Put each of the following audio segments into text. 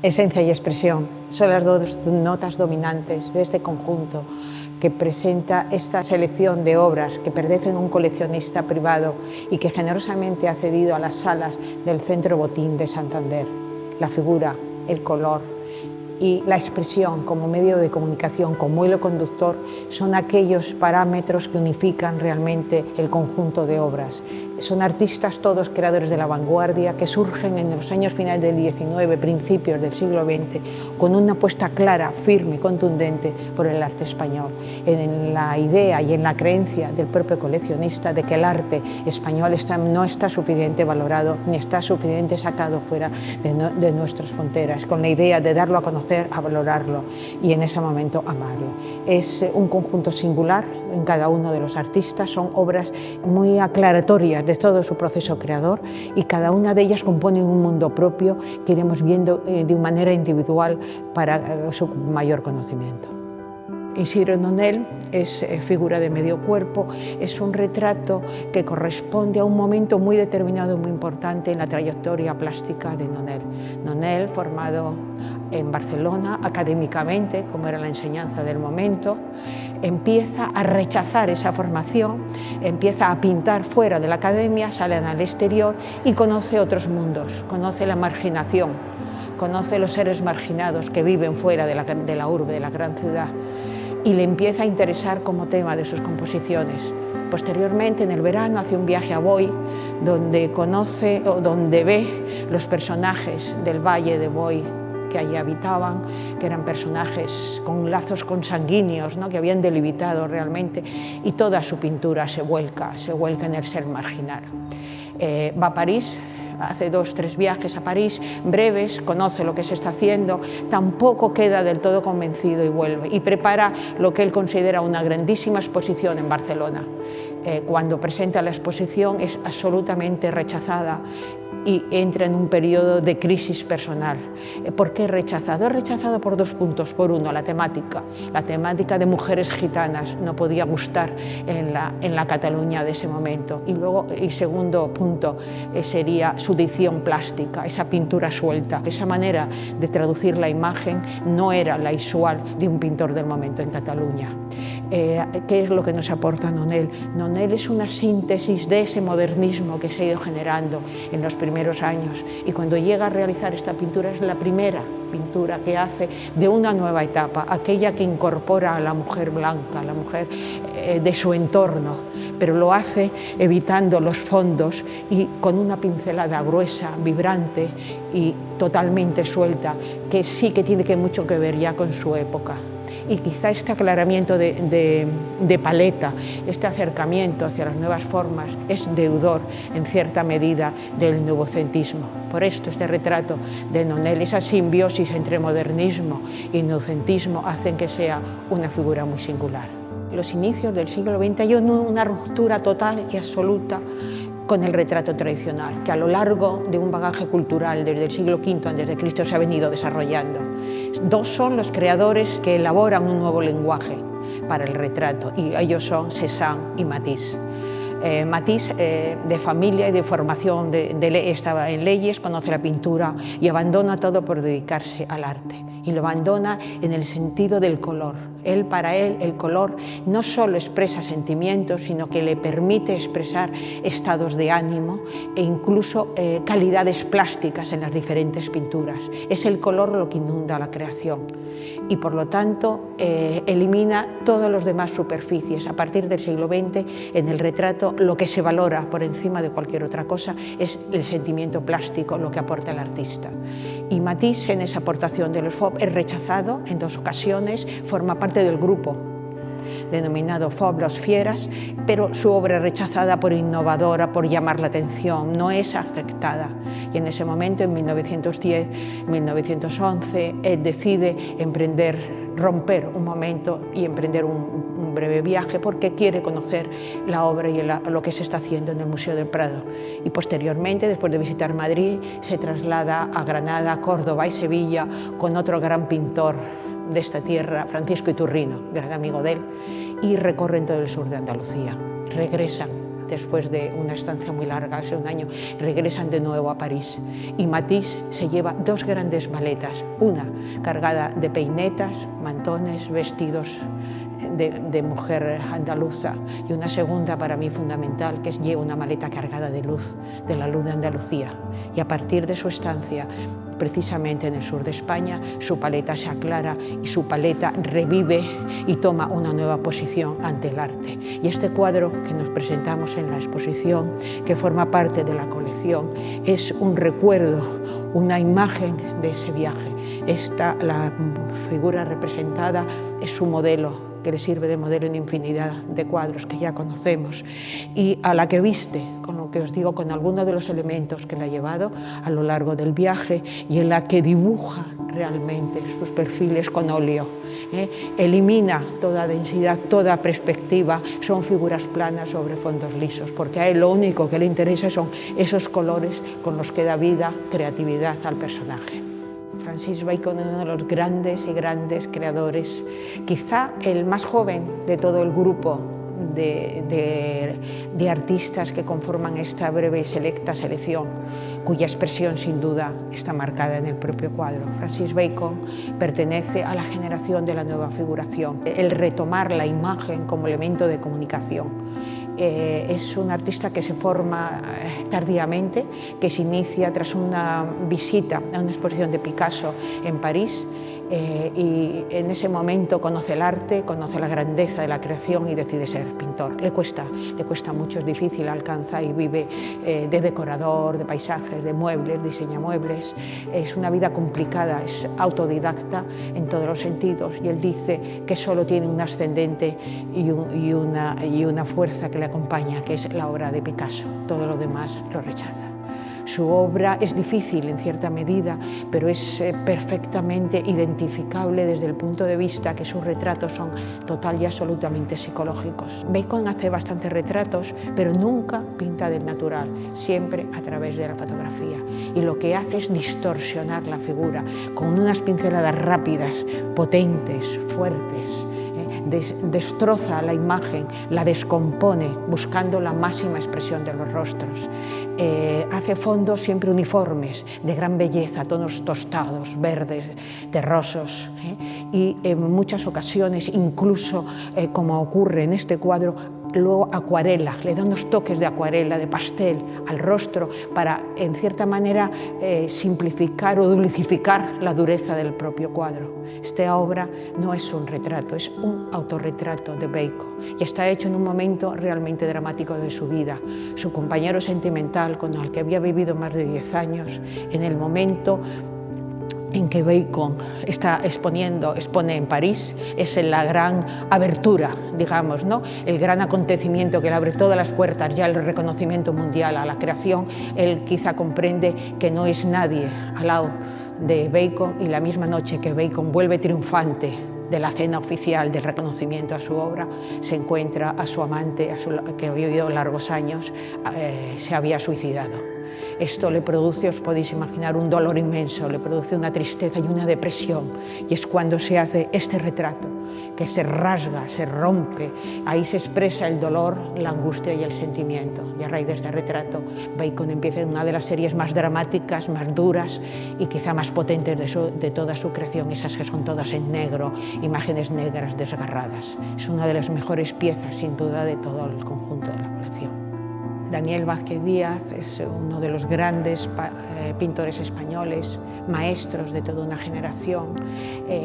Esencia y expresión son las dos notas dominantes de este conjunto que presenta esta selección de obras que pertenecen a un coleccionista privado y que generosamente ha cedido a las salas del Centro Botín de Santander. La figura, el color y la expresión como medio de comunicación, como hilo conductor, son aquellos parámetros que unifican realmente el conjunto de obras. Son artistas todos creadores de la vanguardia que surgen en los años finales del XIX, principios del siglo XX, con una apuesta clara, firme y contundente por el arte español, en la idea y en la creencia del propio coleccionista de que el arte español no está suficientemente valorado ni está suficientemente sacado fuera de nuestras fronteras, con la idea de darlo a conocer, a valorarlo y en ese momento amarlo. Es un conjunto singular en cada uno de los artistas, son obras muy aclaratorias de todo su proceso creador y cada una de ellas compone un mundo propio que iremos viendo de una manera individual para su mayor conocimiento. Isidro Nonel es figura de medio cuerpo, es un retrato que corresponde a un momento muy determinado y muy importante en la trayectoria plástica de Nonel. Nonel, formado en Barcelona académicamente, como era la enseñanza del momento, empieza a rechazar esa formación, empieza a pintar fuera de la academia, sale al exterior y conoce otros mundos, conoce la marginación, conoce los seres marginados que viven fuera de la urbe, de la gran ciudad, y le empieza a interesar como tema de sus composiciones. Posteriormente, en el verano, hace un viaje a Boí, donde conoce o donde ve los personajes del valle de Boí que allí habitaban, que eran personajes con lazos consanguíneos, ¿no?, que habían delimitado realmente, y toda su pintura se vuelca en el ser marginal. Va a París, hace 2 o 3 viajes a París, breves, conoce lo que se está haciendo, tampoco queda del todo convencido y vuelve y prepara lo que él considera una grandísima exposición en Barcelona. Cuando presenta la exposición es absolutamente rechazada y entra en un periodo de crisis personal. ¿Por qué rechazado? Es rechazado por 2 puntos. Por uno, la temática de mujeres gitanas no podía gustar en la Cataluña de ese momento. Y luego, el segundo punto sería su dicción plástica, esa pintura suelta. Esa manera de traducir la imagen no era la usual de un pintor del momento en Cataluña. ¿Qué es lo que nos aporta Nonel? Nonel es una síntesis de ese modernismo que se ha ido generando en los primeros años, y cuando llega a realizar esta pintura es la primera pintura que hace de una nueva etapa, aquella que incorpora a la mujer blanca, a la mujer de su entorno, pero lo hace evitando los fondos y con una pincelada gruesa, vibrante y totalmente suelta, que sí que tiene mucho que ver ya con su época. Y quizá este aclaramiento de paleta, este acercamiento hacia las nuevas formas, es deudor en cierta medida del nouvecentismo. Por esto este retrato de Nonel, esa simbiosis entre modernismo y nouvecentismo, hacen que sea una figura muy singular. Los inicios del siglo XX hay una ruptura total y absoluta con el retrato tradicional, que a lo largo de un bagaje cultural desde el siglo V a.C. se ha venido desarrollando. 2 son los creadores que elaboran un nuevo lenguaje para el retrato, y ellos son Cézanne y Matisse. Matisse, de familia y de formación, estaba en leyes, conoce la pintura y abandona todo por dedicarse al arte. Y lo abandona en el sentido del color. Para él, el color no solo expresa sentimientos, sino que le permite expresar estados de ánimo e incluso calidades plásticas en las diferentes pinturas. Es el color lo que inunda la creación y, por lo tanto, elimina todas las demás superficies. A partir del siglo XX, en el retrato, lo que se valora por encima de cualquier otra cosa es el sentimiento plástico, lo que aporta el artista. Y Matisse, en esa aportación del FOB, es rechazado en 2 ocasiones, forma parte del grupo denominado FOB, los Fieras, pero su obra es rechazada por innovadora, por llamar la atención, no es aceptada. Y en ese momento, en 1910, 1911, él decide romper un momento y emprender un breve viaje porque quiere conocer la obra y lo que se está haciendo en el Museo del Prado. Y posteriormente, después de visitar Madrid, se traslada a Granada, Córdoba y Sevilla con otro gran pintor de esta tierra, Francisco Iturrino, gran amigo de él, y recorren todo el sur de Andalucía. Regresan después de una estancia muy larga, hace un año, regresan de nuevo a París. Y Matisse se lleva 2 grandes maletas, una cargada de peinetas, mantones, vestidos de mujer andaluza, y una segunda para mí fundamental, que es lleva una maleta cargada de luz, de la luz de Andalucía. Y a partir de su estancia precisamente en el sur de España, su paleta se aclara y su paleta revive y toma una nueva posición ante el arte. Y este cuadro que nos presentamos en la exposición, que forma parte de la colección, es un recuerdo, una imagen de ese viaje. La figura representada es su modelo, que le sirve de modelo en infinidad de cuadros que ya conocemos, y a la que viste, con lo que os digo, con algunos de los elementos que le ha llevado a lo largo del viaje, y en la que dibuja realmente sus perfiles con óleo. Elimina toda densidad, toda perspectiva, son figuras planas sobre fondos lisos, porque a él lo único que le interesa son esos colores con los que da vida, creatividad al personaje. Francis Bacon es uno de los grandes y grandes creadores, quizá el más joven de todo el grupo de artistas que conforman esta breve y selecta selección, cuya expresión sin duda está marcada en el propio cuadro. Francis Bacon pertenece a la generación de la nueva figuración, el retomar la imagen como elemento de comunicación. Es un artista que se forma tardíamente, que se inicia tras una visita a una exposición de Picasso en París, y en ese momento conoce el arte, conoce la grandeza de la creación y decide ser pintor. Le cuesta mucho, es difícil, alcanza y vive de decorador, de paisajes, de muebles, diseña muebles. Es una vida complicada, es autodidacta en todos los sentidos, y él dice que solo tiene un ascendente y una fuerza que le acompaña, que es la obra de Picasso. Todo lo demás lo rechaza. Su obra es difícil en cierta medida, pero es perfectamente identificable desde el punto de vista que sus retratos son total y absolutamente psicológicos. Bacon hace bastantes retratos, pero nunca pinta del natural, siempre a través de la fotografía. Y lo que hace es distorsionar la figura con unas pinceladas rápidas, potentes, fuertes. Destroza la imagen, la descompone buscando la máxima expresión de los rostros. Hace fondos siempre uniformes, de gran belleza, tonos tostados, verdes, terrosos, y en muchas ocasiones, incluso como ocurre en este cuadro, luego acuarela, le da unos toques de acuarela, de pastel al rostro para, en cierta manera, simplificar o dulcificar la dureza del propio cuadro. Esta obra no es un retrato, es un autorretrato de Bacon, y está hecho en un momento realmente dramático de su vida. Su compañero sentimental, con el que había vivido más de 10 años, en el momento en que Bacon expone en París, es en la gran abertura, digamos, ¿no? El gran acontecimiento que le abre todas las puertas, ya el reconocimiento mundial a la creación. Él quizá comprende que no es nadie al lado de Bacon, y la misma noche que Bacon vuelve triunfante de la cena oficial del reconocimiento a su obra, se encuentra a su amante, que había vivido largos años, se había suicidado. Esto le produce, os podéis imaginar, un dolor inmenso, le produce una tristeza y una depresión, y es cuando se hace este retrato, que se rasga, se rompe, ahí se expresa el dolor, la angustia y el sentimiento. Y a raíz de este retrato, Bacon empieza en una de las series más dramáticas, más duras y quizá más potentes de toda su creación, esas que son todas en negro, imágenes negras desgarradas. Es una de las mejores piezas, sin duda, de todo el conjunto de la colección. Daniel Vázquez Díaz es uno de los grandes pintores españoles, maestros de toda una generación,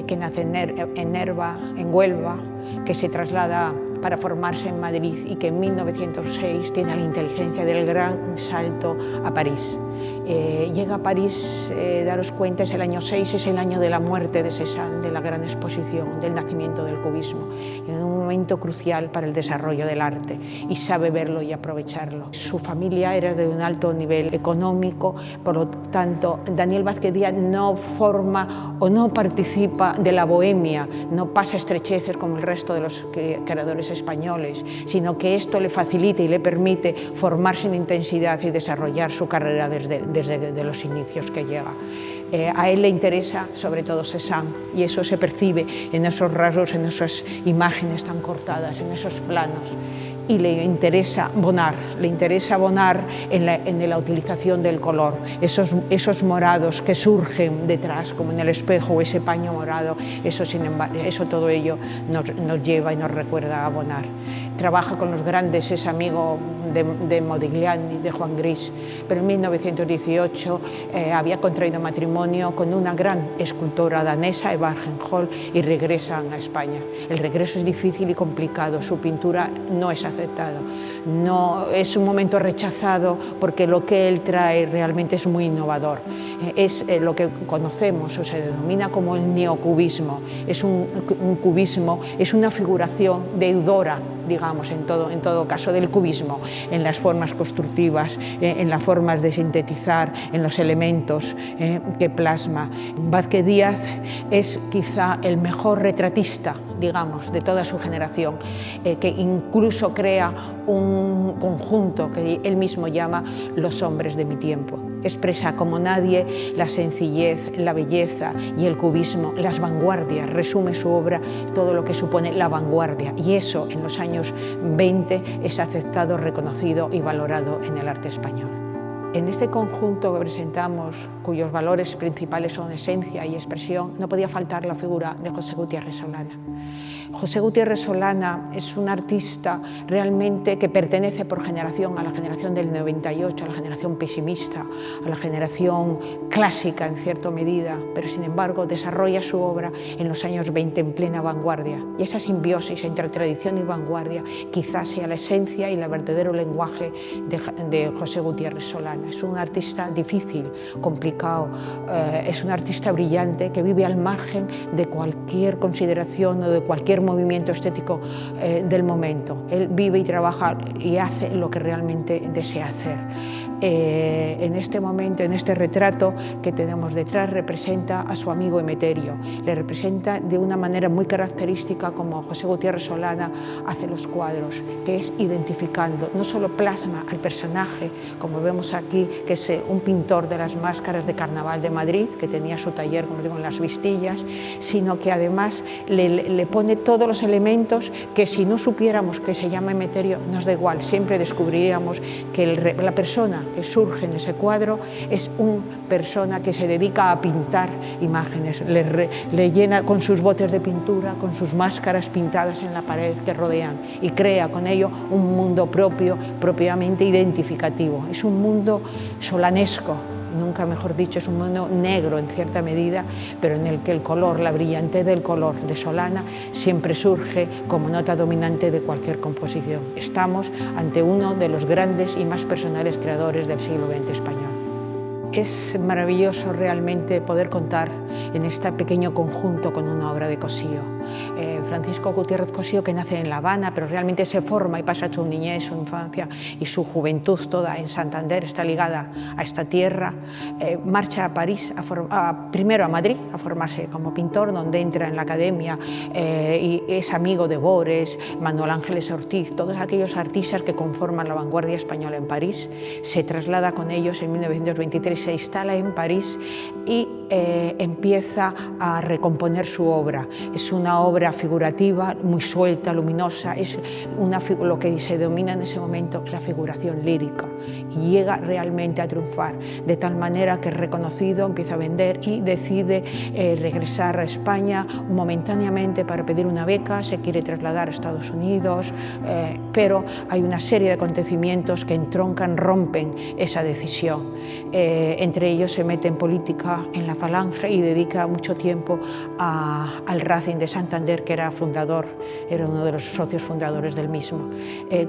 que nace en Nerva, en Huelva, que se traslada para formarse en Madrid y que en 1906 tiene la inteligencia del gran salto a París. Llega a París, daros cuenta, es el año 6, es el año de la muerte de Cézanne, de la gran exposición, del nacimiento del cubismo, en un momento crucial para el desarrollo del arte, y sabe verlo y aprovecharlo. Su familia era de un alto nivel económico, por lo tanto, Daniel Vázquez Díaz no forma o no participa de la bohemia, no pasa estrecheces como el resto de los creadores españoles, sino que esto le facilita y le permite formarse en intensidad y desarrollar su carrera desde los inicios que llega. A él le interesa sobre todo Cézanne, y eso se percibe en esos rasgos, en esas imágenes tan cortadas, en esos planos. y le interesa Bonnard en la utilización del color, esos morados que surgen detrás, como en el espejo, ese paño morado, eso todo ello nos lleva y nos recuerda a Bonnard. Trabaja con los grandes, es amigo de Modigliani, de Juan Gris, pero en 1918 había contraído matrimonio con una gran escultora danesa, Eva Argenhol, y regresan a España. El regreso es difícil y complicado, su pintura no es aceptada, es un momento rechazado porque lo que él trae realmente es muy innovador. Es lo que conocemos o se denomina como el neocubismo, es un cubismo, es una figuración deudora, digamos, en todo caso, del cubismo, en las formas constructivas, en las formas de sintetizar, en los elementos que plasma. Vázquez Díaz es quizá el mejor retratista, digamos, de toda su generación, que incluso crea un conjunto que él mismo llama Los hombres de mi tiempo. Expresa como nadie la sencillez, la belleza y el cubismo, las vanguardias, resume su obra todo lo que supone la vanguardia, y eso en los años 20 es aceptado, reconocido y valorado en el arte español. En este conjunto que presentamos, cuyos valores principales son esencia y expresión, no podía faltar la figura de José Gutiérrez Solana. José Gutiérrez Solana es un artista realmente que pertenece por generación a la generación del 98, a la generación pesimista, a la generación clásica en cierta medida, pero sin embargo desarrolla su obra en los años 20 en plena vanguardia. Y esa simbiosis entre tradición y vanguardia quizás sea la esencia y el verdadero lenguaje de José Gutiérrez Solana. Es un artista difícil, complicado, es un artista brillante que vive al margen de cualquier consideración o de cualquier movimiento estético del momento. Él vive y trabaja y hace lo que realmente desea hacer. En este momento, en este retrato que tenemos detrás, representa a su amigo Emeterio, le representa de una manera muy característica como José Gutiérrez Solana hace los cuadros, que es identificando, no solo plasma al personaje, como vemos aquí, que es un pintor de las máscaras de Carnaval de Madrid, que tenía su taller, como digo, en Las Vistillas, sino que además le pone todos los elementos que, si no supiéramos que se llama Emeterio, nos da igual, siempre descubriríamos que la persona que surge en ese cuadro es una persona que se dedica a pintar imágenes, le llena con sus botes de pintura, con sus máscaras pintadas en la pared que rodean, y crea con ello un mundo propio, propiamente identificativo. Es un mundo solanesco, nunca mejor dicho, es un mundo negro en cierta medida, pero en el que el color, la brillantez del color de Solana siempre surge como nota dominante de cualquier composición. Estamos ante uno de los grandes y más personales creadores del siglo XX español. Es maravilloso realmente poder contar en este pequeño conjunto con una obra de Cossío. Francisco Gutiérrez Cossío, que nace en La Habana, pero realmente se forma y pasa su niñez, su infancia y su juventud toda en Santander, está ligada a esta tierra, marcha a París, primero a Madrid, a formarse como pintor, donde entra en la academia y es amigo de Bores, Manuel Ángeles Ortiz, todos aquellos artistas que conforman la vanguardia española en París. Se traslada con ellos en 1923, se instala en París y empieza a recomponer su obra. Es una obra figurativa, muy suelta, luminosa, es lo que se denomina en ese momento la figuración lírica, y llega realmente a triunfar, de tal manera que es reconocido, empieza a vender y decide regresar a España momentáneamente para pedir una beca, se quiere trasladar a Estados Unidos, pero hay una serie de acontecimientos que entroncan, rompen esa decisión. Entre ellos se mete en política en la Falange y dedica mucho tiempo al Racing de Santander, que era fundador, era uno de los socios fundadores del mismo.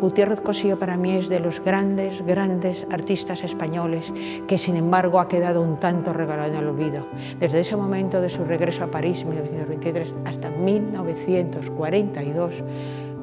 Gutiérrez Cossío para mí es de los grandes artistas españoles que sin embargo ha quedado un tanto regalado en el olvido. Desde ese momento de su regreso a París, 1923, hasta 1942,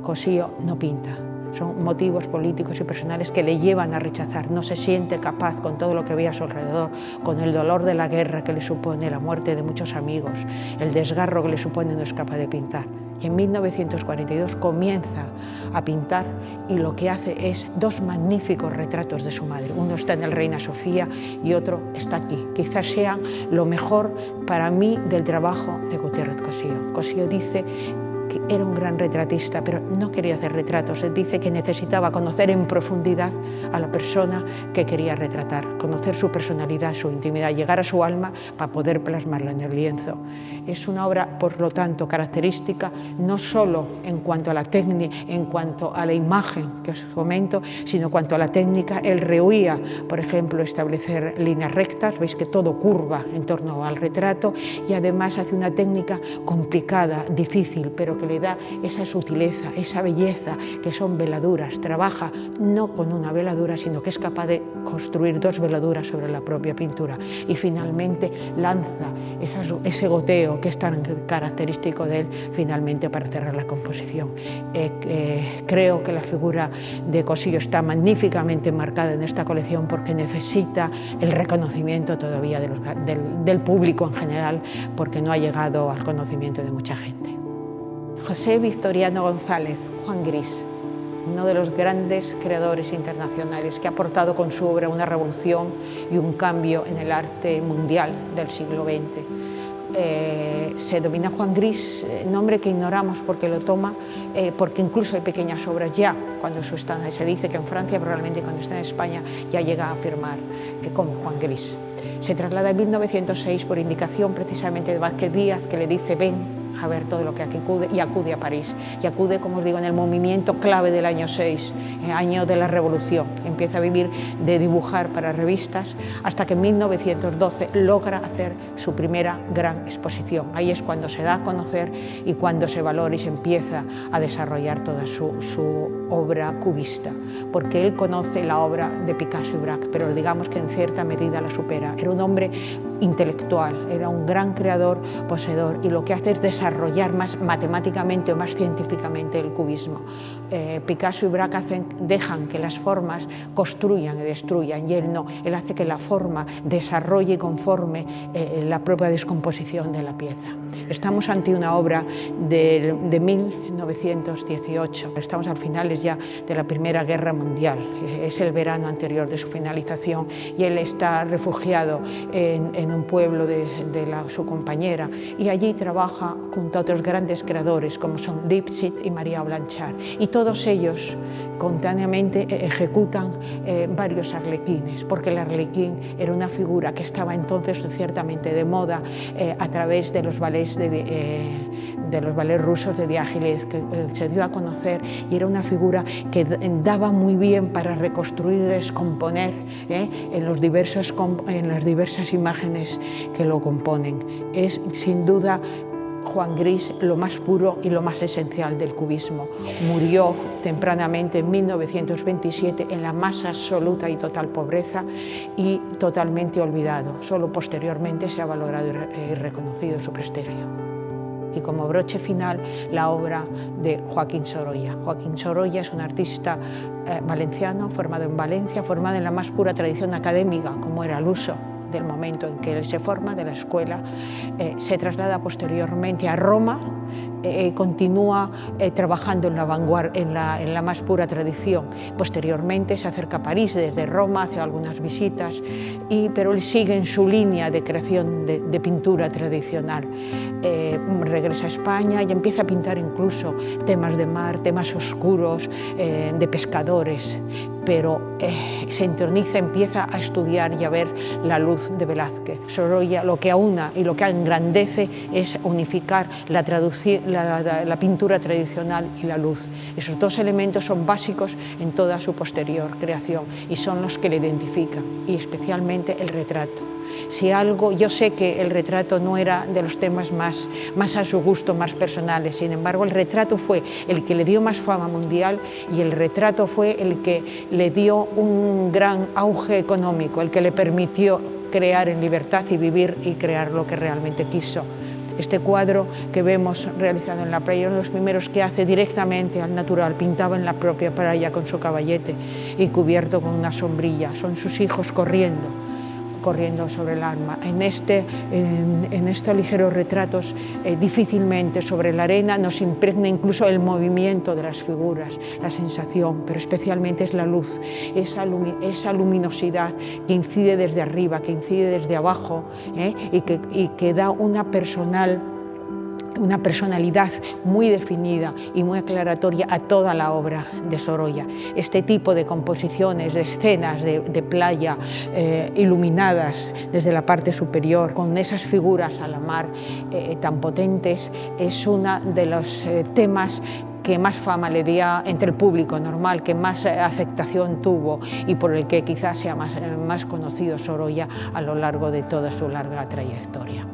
Cossío no pinta. Son motivos políticos y personales que le llevan a rechazar. No se siente capaz, con todo lo que ve a su alrededor, con el dolor de la guerra que le supone, la muerte de muchos amigos, el desgarro que le supone, no es capaz de pintar. Y en 1942 comienza a pintar y lo que hace es dos magníficos retratos de su madre. Uno está en el Reina Sofía y otro está aquí. Quizás sea lo mejor para mí del trabajo de Gutiérrez Cossío. Cossío dice era un gran retratista, pero no quería hacer retratos. Él dice que necesitaba conocer en profundidad a la persona que quería retratar, conocer su personalidad, su intimidad, llegar a su alma para poder plasmarla en el lienzo. Es una obra, por lo tanto, característica no solo en cuanto a la técnica, en cuanto a la imagen que os comento, sino en cuanto a la técnica. Él rehuía, por ejemplo, establecer líneas rectas, veis que todo curva en torno al retrato, y además hace una técnica complicada, difícil, pero que le da esa sutileza, esa belleza, que son veladuras. Trabaja no con una veladura, sino que es capaz de construir dos veladuras sobre la propia pintura, y finalmente lanza ese goteo que es tan característico de él, finalmente para cerrar la composición. Creo que la figura de Cosillo está magníficamente marcada en esta colección porque necesita el reconocimiento todavía del público en general, porque no ha llegado al conocimiento de mucha gente. José Victoriano González, Juan Gris, uno de los grandes creadores internacionales que ha aportado con su obra una revolución y un cambio en el arte mundial del siglo XX. Se denomina Juan Gris, nombre que ignoramos porque lo toma, porque incluso hay pequeñas obras ya, cuando eso está, se dice que en Francia, probablemente cuando está en España, ya llega a afirmar como Juan Gris. Se traslada en 1906 por indicación precisamente de Vázquez Díaz, que le dice ven a ver todo lo que aquí acude, y acude a París. Y acude, como os digo, en el movimiento clave del año 6, año de la Revolución. Empieza a vivir de dibujar para revistas hasta que en 1912 logra hacer su primera gran exposición. Ahí es cuando se da a conocer y cuando se valora y se empieza a desarrollar toda su obra cubista, porque él conoce la obra de Picasso y Braque, pero digamos que en cierta medida la supera. Era un hombre intelectual, era un gran creador, poseedor, y lo que hace es desarrollar más matemáticamente o más científicamente el cubismo. Picasso y Braque dejan que las formas construyan y destruyan, y él no, él hace que la forma desarrolle y conforme la propia descomposición de la pieza. Estamos ante una obra de 1918, estamos al finales ya de la Primera Guerra Mundial, es el verano anterior de su finalización, y él está refugiado en un pueblo de su compañera, y allí trabaja junto a otros grandes creadores como son Lipsitt y María Blanchard, y todos ellos contáneamente ejecutan varios arlequines, porque el arlequín era una figura que estaba entonces ciertamente de moda a través de los ballets rusos de Diágilev, que se dio a conocer, y era una figura que daba muy bien para reconstruir y descomponer en las diversas imágenes que lo componen. Es sin duda Juan Gris lo más puro y lo más esencial del cubismo. Murió tempranamente en 1927 en la más absoluta y total pobreza y totalmente olvidado. Solo posteriormente se ha valorado y reconocido su prestigio. Y como broche final, la obra de Joaquín Sorolla. Joaquín Sorolla es un artista valenciano, formado en Valencia, formado en la más pura tradición académica, como era el uso del momento en que él se forma, de la escuela. Se traslada posteriormente a Roma, continúa trabajando en la vanguardia, en la más pura tradición. Posteriormente se acerca a París desde Roma, hace algunas visitas, pero él sigue en su línea de creación de pintura tradicional. Regresa a España y empieza a pintar incluso temas de mar, temas oscuros, de pescadores, pero se entroniza, empieza a estudiar y a ver la luz de Velázquez. Sorolla lo que aúna y lo que engrandece es unificar la pintura tradicional y la luz. Esos dos elementos son básicos en toda su posterior creación y son los que le identifican, y especialmente el retrato. Si algo, yo sé que el retrato no era de los temas más a su gusto, más personales, sin embargo el retrato fue el que le dio más fama mundial, y el retrato fue el que le dio un gran auge económico, el que le permitió crear en libertad y vivir y crear lo que realmente quiso. Este cuadro que vemos realizado en la playa, uno de los primeros que hace directamente al natural, pintaba en la propia playa con su caballete y cubierto con una sombrilla, son sus hijos corriendo sobre el alma. En estos ligeros retratos, difícilmente sobre la arena nos impregna incluso el movimiento de las figuras, la sensación, pero especialmente es la luz, esa luminosidad que incide desde arriba, que incide desde abajo, y que da una personal una personalidad muy definida y muy aclaratoria a toda la obra de Sorolla. Este tipo de composiciones, de escenas de playa iluminadas desde la parte superior, con esas figuras a la mar tan potentes, es uno de los temas que más fama le dio entre el público normal, que más aceptación tuvo y por el que quizás sea más conocido Sorolla a lo largo de toda su larga trayectoria.